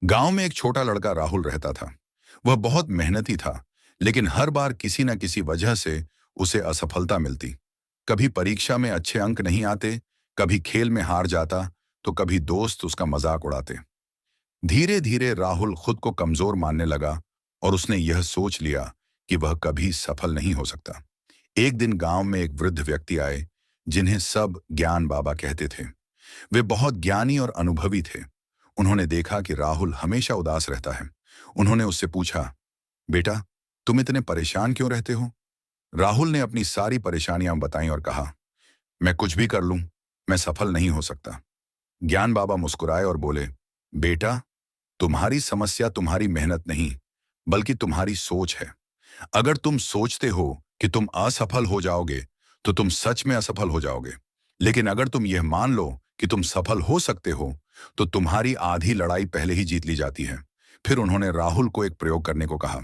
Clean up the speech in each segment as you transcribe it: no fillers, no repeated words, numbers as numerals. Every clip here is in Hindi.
गांव में एक छोटा लड़का राहुल रहता था। वह बहुत मेहनती था, लेकिन हर बार किसी न किसी वजह से उसे असफलता मिलती। कभी परीक्षा में अच्छे अंक नहीं आते, कभी खेल में हार जाता, तो कभी दोस्त उसका मजाक उड़ाते। धीरे धीरे राहुल खुद को कमजोर मानने लगा और उसने यह सोच लिया कि वह कभी सफल नहीं हो सकता। एक दिन गांव में एक वृद्ध व्यक्ति आए, जिन्हें सब ज्ञान बाबा कहते थे। वे बहुत ज्ञानी और अनुभवी थे। उन्होंने देखा कि राहुल हमेशा उदास रहता है। उन्होंने उससे पूछा, बेटा, तुम इतने परेशान क्यों रहते हो? राहुल ने अपनी सारी परेशानियां बताईं और कहा, मैं कुछ भी कर लूं, मैं सफल नहीं हो सकता। ज्ञान बाबा मुस्कुराए और बोले, बेटा, तुम्हारी समस्या तुम्हारी मेहनत नहीं, बल्कि तुम्हारी सोच है। अगर तुम सोचते हो कि तुम असफल हो जाओगे, तो तुम सच में असफल हो जाओगे। लेकिन अगर तुम यह मान लो कि तुम सफल हो सकते हो, तो तुम्हारी आधी लड़ाई पहले ही जीत ली जाती है। फिर उन्होंने राहुल को एक प्रयोग करने को कहा।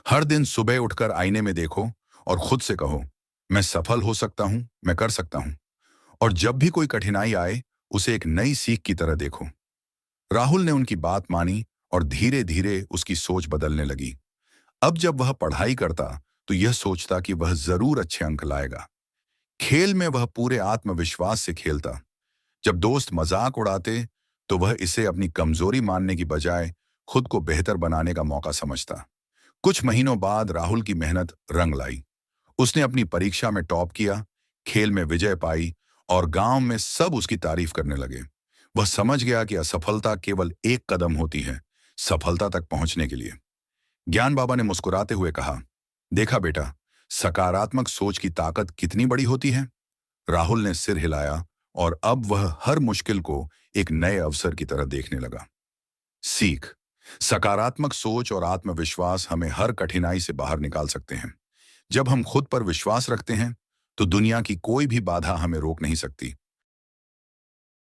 हर दिन सुबह उठकर आईने में देखो और खुद से कहो, मैं सफल हो सकता हूं, मैं कर सकता हूं। और जब भी कोई कठिनाई आए, उसे एक नई सीख की तरह देखो। राहुल ने उनकी बात मानी और धीरे धीरे उसकी सोच बदलने लगी। अब जब वह पढ़ाई करता, तो यह सोचता कि वह जरूर अच्छे अंक लाएगा। खेल में वह पूरे आत्मविश्वास से खेलता। जब दोस्त मजाक उड़ाते, तो वह इसे अपनी कमजोरी मानने की बजाय खुद को बेहतर बनाने का मौका समझता। कुछ महीनों बाद राहुल की मेहनत रंग लाई। उसने अपनी परीक्षा में टॉप किया, खेल में विजय पाई और गांव में सब उसकी तारीफ करने लगे। वह समझ गया कि असफलता केवल एक कदम होती है सफलता तक पहुंचने के लिए। ज्ञान बाबा ने मुस्कुराते हुए कहा, देखा बेटा, सकारात्मक सोच की ताकत कितनी बड़ी होती है। राहुल ने सिर हिलाया और अब वह हर मुश्किल को एक नए अवसर की तरह देखने लगा। सीख। सकारात्मक सोच और आत्मविश्वास हमें हर कठिनाई से बाहर निकाल सकते हैं। जब हम खुद पर विश्वास रखते हैं, तो दुनिया की कोई भी बाधा हमें रोक नहीं सकती।